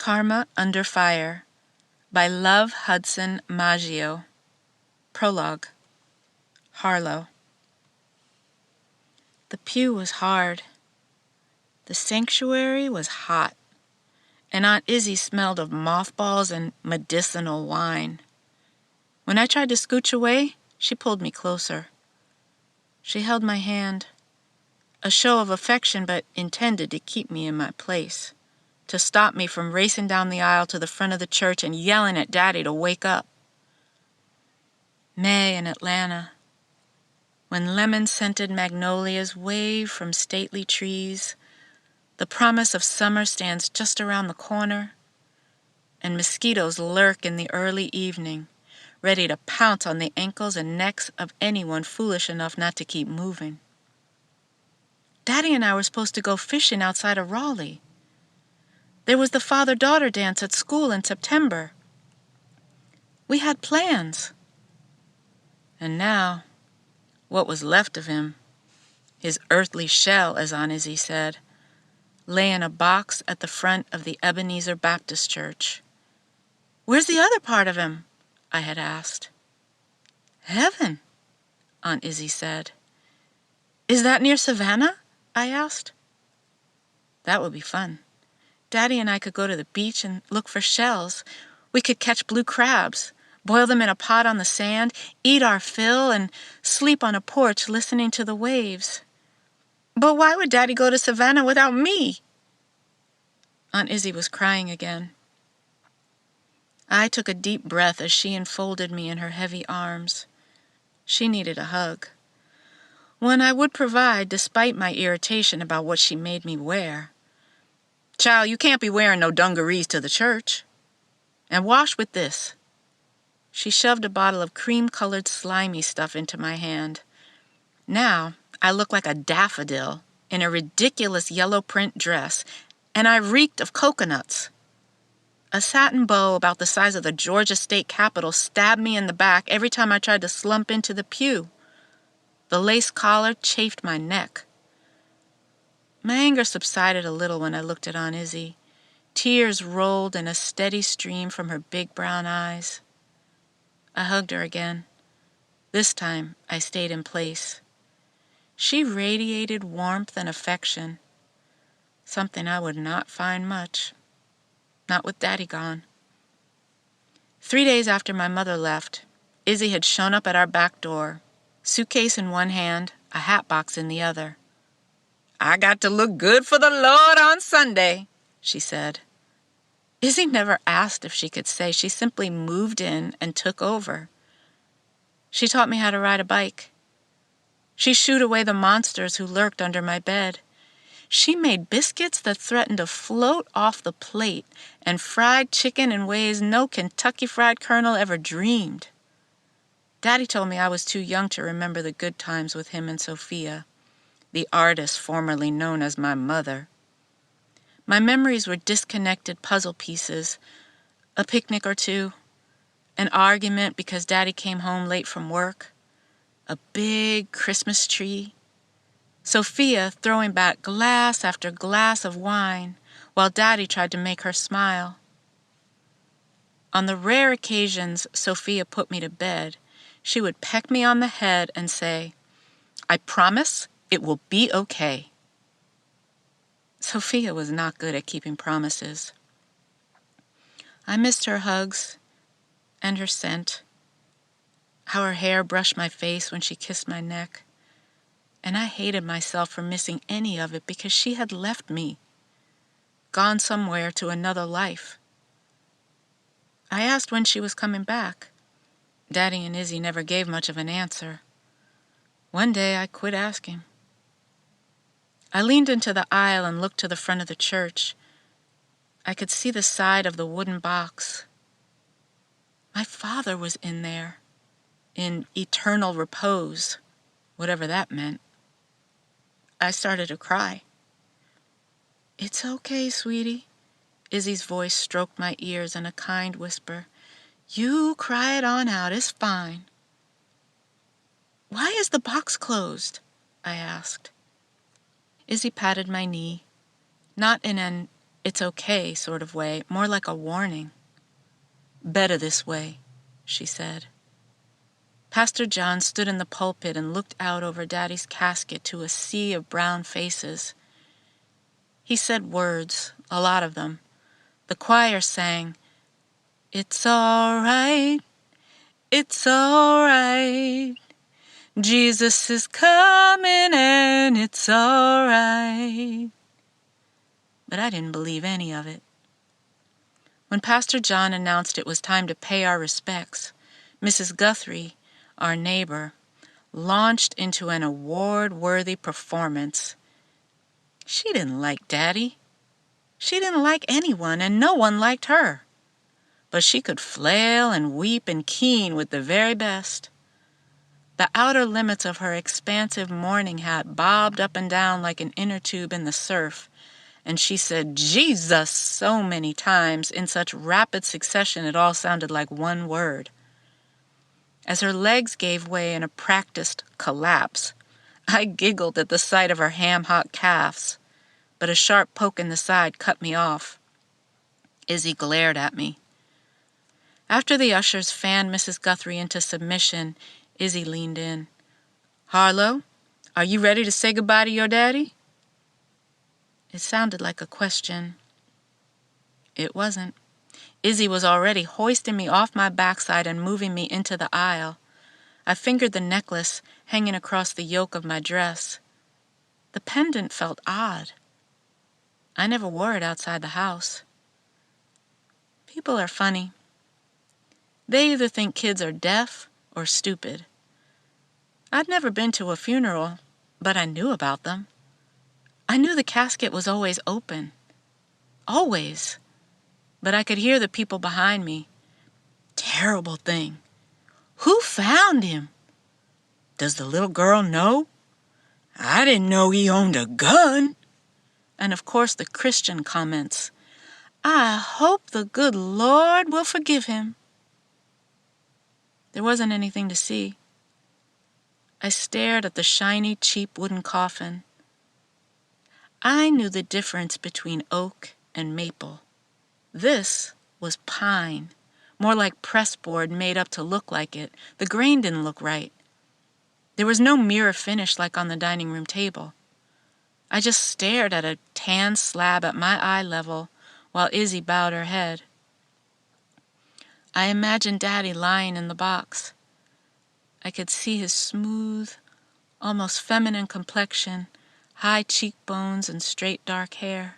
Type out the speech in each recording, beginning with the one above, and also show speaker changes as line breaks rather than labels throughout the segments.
Karma Under Fire by Love Hudson-Maggio. Prologue. Harlow. The pew was hard. The sanctuary was hot, and Aunt Izzy smelled of mothballs and medicinal wine. When I tried to scooch away, she pulled me closer. She held my hand, a show of affection but intended to keep me in my place, to stop me from racing down the aisle to the front of the church and yelling at Daddy to wake up. May in Atlanta, when lemon-scented magnolias wave from stately trees, the promise of summer stands just around the corner, and mosquitoes lurk in the early evening, ready to pounce on the ankles and necks of anyone foolish enough not to keep moving. Daddy and I were supposed to go fishing outside of Raleigh. There was the father-daughter dance at school in September. We had plans. And now, what was left of him, his earthly shell, as Aunt Izzy said, lay in a box at the front of the Ebenezer Baptist Church. "Where's the other part of him?" I had asked. "Heaven," Aunt Izzy said. "Is that near Savannah?" I asked. That would be fun. Daddy and I could go to the beach and look for shells. We could catch blue crabs, boil them in a pot on the sand, eat our fill, and sleep on a porch listening to the waves. But why would Daddy go to Savannah without me? Aunt Izzy was crying again. I took a deep breath as she enfolded me in her heavy arms. She needed a hug. One I would provide despite my irritation about what she made me wear. "Child, you can't be wearing no dungarees to the church. And wash with this." She shoved a bottle of cream-colored slimy stuff into my hand. Now I looked like a daffodil in a ridiculous yellow print dress, and I reeked of coconuts. A satin bow about the size of the Georgia State Capitol stabbed me in the back every time I tried to slump into the pew. The lace collar chafed my neck. My anger subsided a little when I looked at Aunt Izzy. Tears rolled in a steady stream from her big brown eyes. I hugged her again. This time I stayed in place. She radiated warmth and affection, something I would not find much, not with Daddy gone. 3 days after my mother left, Izzy had shown up at our back door, suitcase in one hand, a hat box in the other. "I got to look good for the Lord on Sunday," she said. Izzy never asked if she could say. She simply moved in and took over. She taught me how to ride a bike. She shooed away the monsters who lurked under my bed. She made biscuits that threatened to float off the plate and fried chicken in ways no Kentucky Fried Colonel ever dreamed. Daddy told me I was too young to remember the good times with him and Sophia, the artist formerly known as my mother. My memories were disconnected puzzle pieces, a picnic or two, an argument because Daddy came home late from work, a big Christmas tree, Sophia throwing back glass after glass of wine while Daddy tried to make her smile. On the rare occasions Sophia put me to bed, she would peck me on the head and say, "I promise it will be okay." Sophia was not good at keeping promises. I missed her hugs and her scent, how her hair brushed my face when she kissed my neck, and I hated myself for missing any of it because she had left me, gone somewhere to another life. I asked when she was coming back. Daddy and Izzy never gave much of an answer. One day I quit asking. I leaned into the aisle and looked to the front of the church. I could see the side of the wooden box. My father was in there, in eternal repose, whatever that meant. I started to cry. "It's okay, sweetie." Izzy's voice stroked my ears in a kind whisper. "You cry it on out, it's fine." "Why is the box closed?" I asked. Izzy patted my knee, not in an it's okay sort of way, more like a warning. Better this way, she said. Pastor John stood in the pulpit and looked out over Daddy's casket to a sea of brown faces. He said words, a lot of them. The choir sang, "It's all right, it's all right. Jesus is coming and it's all right." But I didn't believe any of it. When Pastor John announced it was time to pay our respects, Mrs. Guthrie, our neighbor, launched into an award-worthy performance. She didn't like Daddy. She didn't like anyone, and no one liked her. But she could flail and weep and keen with the very best. The outer limits of her expansive mourning hat bobbed up and down like an inner tube in the surf, and she said "Jesus" so many times in such rapid succession it all sounded like one word. As her legs gave way in a practiced collapse, I giggled at the sight of her ham-hock calves, but a sharp poke in the side cut me off. Izzy glared at me. After the ushers fanned Mrs. Guthrie into submission, Izzy leaned in. "Harlow, are you ready to say goodbye to your daddy?" It sounded like a question. It wasn't. Izzy was already hoisting me off my backside and moving me into the aisle. I fingered the necklace hanging across the yoke of my dress. The pendant felt odd. I never wore it outside the house. People are funny. They either think kids are deaf or stupid. I'd never been to a funeral, but I knew about them. I knew the casket was always open. Always. But I could hear the people behind me. Terrible thing. Who found him? Does the little girl know? I didn't know he owned a gun. And of course the Christian comments. I hope the good Lord will forgive him. There wasn't anything to see. I stared at the shiny, cheap wooden coffin. I knew the difference between oak and maple. This was pine, more like pressboard made up to look like it. The grain didn't look right. There was no mirror finish like on the dining room table. I just stared at a tan slab at my eye level while Izzy bowed her head. I imagined Daddy lying in the box. I could see his smooth, almost feminine complexion, high cheekbones and straight dark hair.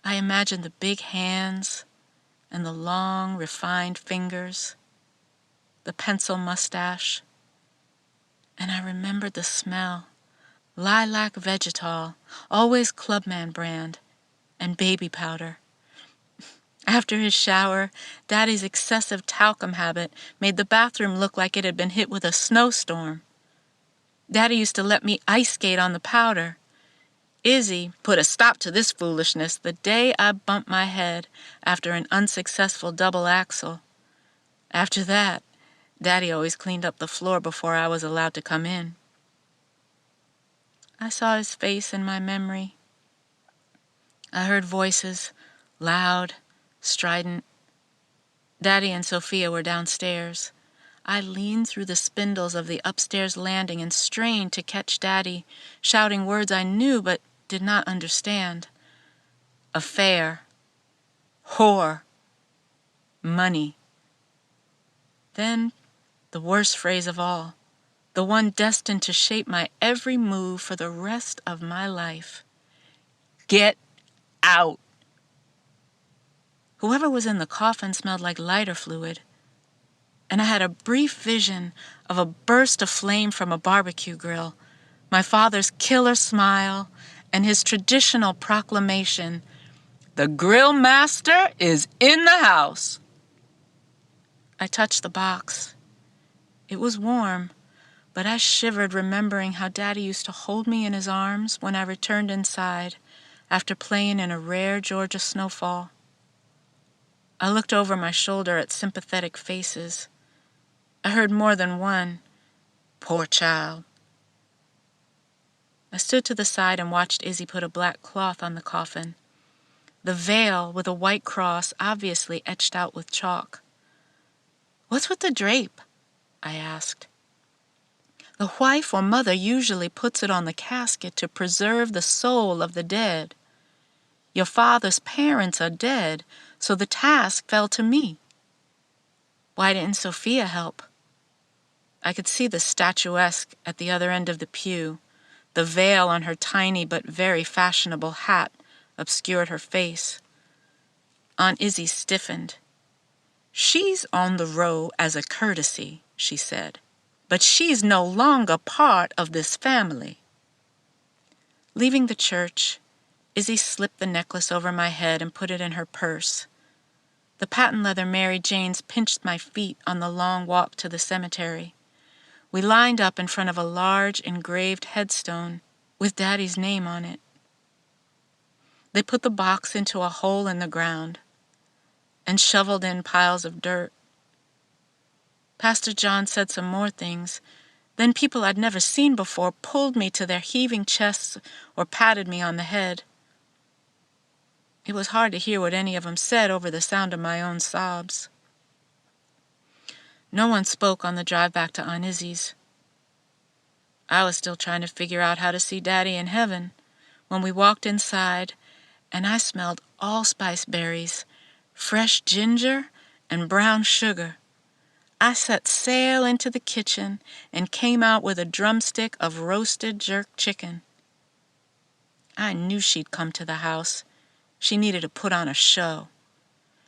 I imagined the big hands and the long, refined fingers, the pencil mustache, and I remembered the smell, lilac vegetal, always Clubman brand, and baby powder. After his shower, Daddy's excessive talcum habit made the bathroom look like it had been hit with a snowstorm. Daddy used to let me ice skate on the powder. Izzy put a stop to this foolishness the day I bumped my head after an unsuccessful double axel. After that, Daddy always cleaned up the floor before I was allowed to come in. I saw his face in my memory. I heard voices, loud, strident. Daddy and Sophia were downstairs. I leaned through the spindles of the upstairs landing and strained to catch Daddy, shouting words I knew but did not understand. Affair. Whore. Money. Then, the worst phrase of all, the one destined to shape my every move for the rest of my life. Get out. Whoever was in the coffin smelled like lighter fluid, and I had a brief vision of a burst of flame from a barbecue grill, my father's killer smile, and his traditional proclamation, "The grill master is in the house." I touched the box. It was warm, but I shivered remembering how Daddy used to hold me in his arms when I returned inside after playing in a rare Georgia snowfall. I looked over my shoulder at sympathetic faces. I heard more than one, "Poor child." I stood to the side and watched Izzy put a black cloth on the coffin. the veil with a white cross obviously etched out with chalk. "What's with the drape?" I asked. "The wife or mother usually puts it on the casket to preserve the soul of the dead. Your father's parents are dead, so the task fell to me." "Why didn't Sophia help?" I could see the statuesque at the other end of the pew. The veil on her tiny but very fashionable hat obscured her face. Aunt Izzy stiffened. "She's on the row as a courtesy," she said, "but she's no longer part of this family." Leaving the church, Izzy slipped the necklace over my head and put it in her purse. The patent leather Mary Janes pinched my feet on the long walk to the cemetery. We lined up in front of a large engraved headstone with Daddy's name on it. They put the box into a hole in the ground and shoveled in piles of dirt. Pastor John said some more things. Then people I'd never seen before pulled me to their heaving chests or patted me on the head. It was hard to hear what any of them said over the sound of my own sobs. No one spoke on the drive back to Aunt Izzy's. I was still trying to figure out how to see Daddy in heaven when we walked inside, and I smelled allspice berries, fresh ginger, and brown sugar. I set sail into the kitchen and came out with a drumstick of roasted jerk chicken. I knew she'd come to the house. She needed to put on a show.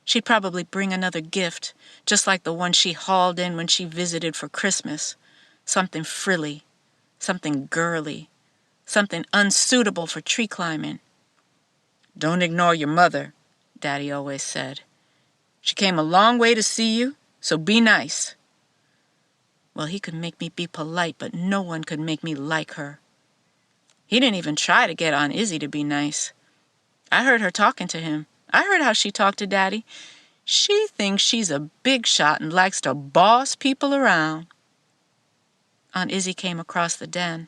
She'd probably bring another gift, just like the one she hauled in when she visited for Christmas. Something frilly, something girly, something unsuitable for tree climbing. "Don't ignore your mother," Daddy always said. "She came a long way to see you, so be nice." Well, he could make me be polite, but no one could make me like her. He didn't even try to get Aunt Izzy to be nice. I heard her talking to him. I heard how she talked to Daddy. She thinks she's a big shot and likes to boss people around. Aunt Izzy came across the den.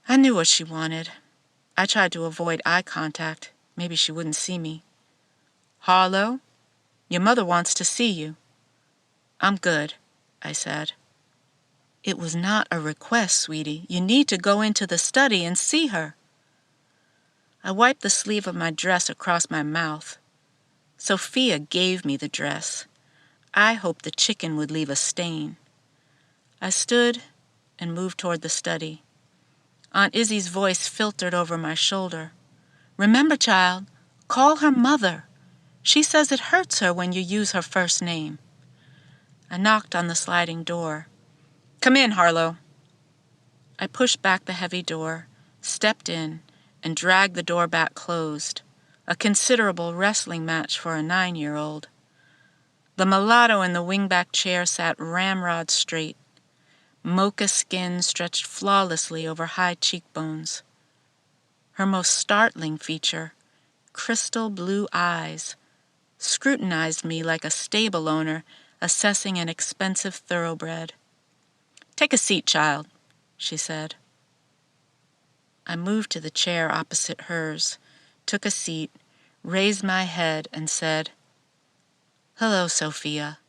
I knew what she wanted. I tried to avoid eye contact. Maybe she wouldn't see me. "Harlow, your mother wants to see you." "I'm good," I said. "It was not a request, sweetie. You need to go into the study and see her." I wiped the sleeve of my dress across my mouth. Sophia gave me the dress. I hoped the chicken would leave a stain. I stood and moved toward the study. Aunt Izzy's voice filtered over my shoulder. "Remember, child, call her mother. She says it hurts her when you use her first name." I knocked on the sliding door. "Come in, Harlow." I pushed back the heavy door, stepped in, and dragged the door back closed, a considerable wrestling match for a 9-year-old. The mulatto in the wingback chair sat ramrod straight. Mocha skin stretched flawlessly over high cheekbones. Her most startling feature, crystal blue eyes, scrutinized me like a stable owner assessing an expensive thoroughbred. "Take a seat, child," she said. I moved to the chair opposite hers, took a seat, raised my head, and said, "Hello, Sophia."